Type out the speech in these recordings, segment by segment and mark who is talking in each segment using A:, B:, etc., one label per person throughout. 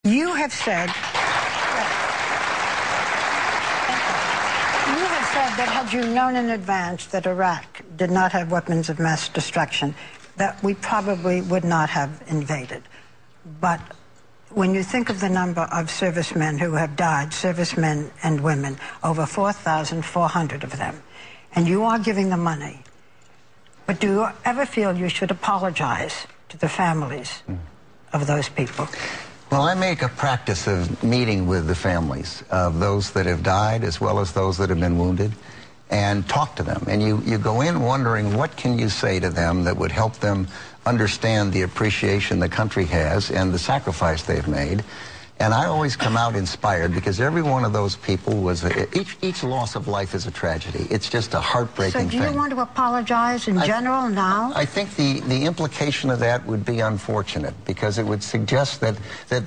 A: You have said that had you known in advance that Iraq did not have weapons of mass destruction, that we probably would not have invaded. But when you think of the number of servicemen who have died, servicemen and women, over 4,400 of them, and you are giving the money, but do you ever feel you should apologize to the families of those people?
B: Well, I make a practice of meeting with the families of those that have died as well as those that have been wounded and talk to them. And you go in wondering what can you say to them that would help them understand the appreciation the country has and the sacrifice they've made. And I always come out inspired because every one of those people was, each loss of life is a tragedy. It's just a heartbreaking thing.
A: So do you want to apologize in general now?
B: I think the implication of that would be unfortunate because it would suggest that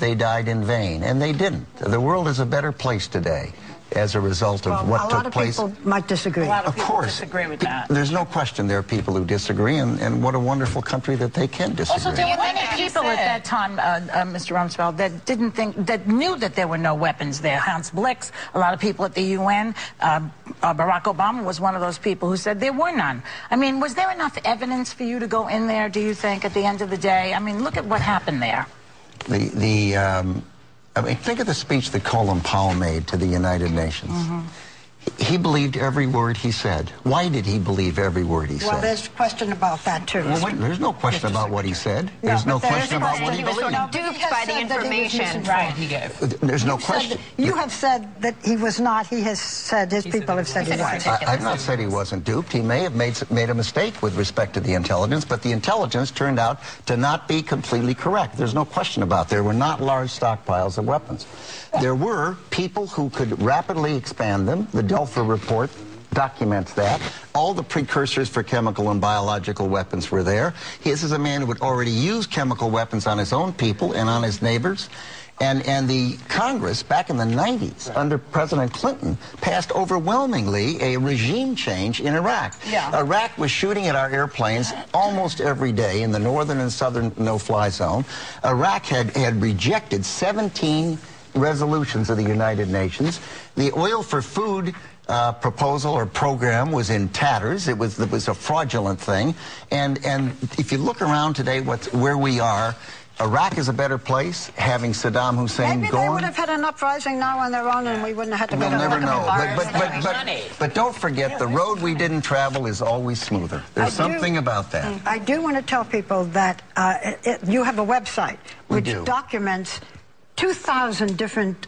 B: they died in vain, and they didn't. The world is a better place today as a result of what took place.
A: A lot of people might disagree.
C: A lot of people disagree with that.
B: There's no question there are people who disagree, and what a wonderful country that they can disagree.
C: Also, there were many people at that time, Mr. Rumsfeld, that knew that there were no weapons there. Hans Blix, a lot of people at the UN, Barack Obama was one of those people who said there were none. I mean, was there enough evidence for you to go in there, do you think, at the end of the day? I mean, look at what happened there.
B: I mean, think of the speech that Colin Powell made to the United Nations. He believed every word he said. Why did he believe every word he said?
A: Well, there's a question about that, too.
B: Well, wait, there's no question about what he said. There's no question about what he believed.
D: He was sort of duped by the information.
C: Right, he gave.
B: There's no question.
A: You have said that he was not. He has said, his people have said he was.
B: I've not said he wasn't duped. He may have made a mistake with respect to the intelligence, but the intelligence turned out to not be completely correct. There's no question about it. There were not large stockpiles of weapons. There were people who could rapidly expand them. The Delphi report documents that. All the precursors for chemical and biological weapons were there. This is a man who had already used chemical weapons on his own people and on his neighbors. And the Congress, back in the 90s, under President Clinton, passed overwhelmingly a regime change in Iraq.
C: Yeah.
B: Iraq was shooting at our airplanes almost every day in the northern and southern no-fly zone. Iraq had rejected 17 resolutions of the United Nations. The oil for food proposal or program was in tatters. It was a fraudulent thing. And if you look around today, where we are, Iraq is a better place, having Saddam Hussein
A: Maybe
B: gone.
A: they would have had an uprising now on their own, and we wouldn't have had to go to
B: We'll never know. But don't forget, the road we didn't travel is always smoother. There's something about that.
A: I do want to tell people that you have a website which documents 2,000 different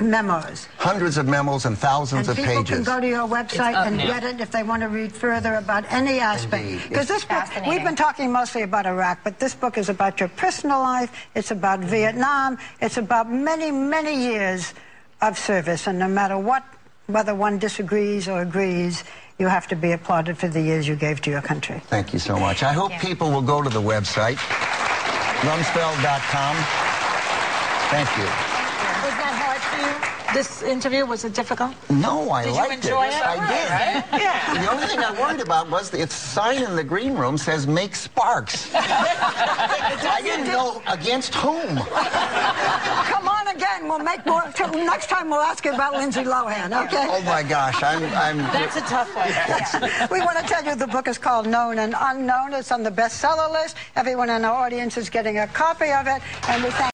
A: memos.
B: Hundreds of memos and thousands of pages.
A: And people can go to your website and get it if they want to read further about any aspect. Because this book, we've been talking mostly about Iraq, but this book is about your personal life, it's about Vietnam, it's about many, many years of service. And no matter what, whether one disagrees or agrees, you have to be applauded for the years you gave to your country.
B: Thank you so much. I hope people will go to the website, Rumsfeld.com. Thank you.
C: Was that hard for you? This interview, was it difficult?
B: No, I liked it.
C: Did you enjoy it?
B: I did.
C: Right? Yeah.
B: The only thing I worried about was the sign in the green room says "Make Sparks." I didn't know against whom.
A: Come on again. We'll make more. Next time we'll ask you about Lindsay Lohan, okay?
B: Oh my gosh, I'm
C: That's a tough one. Yeah.
A: We want to tell you the book is called Known and Unknown. It's on the bestseller list. Everyone in our audience is getting a copy of it, and we thank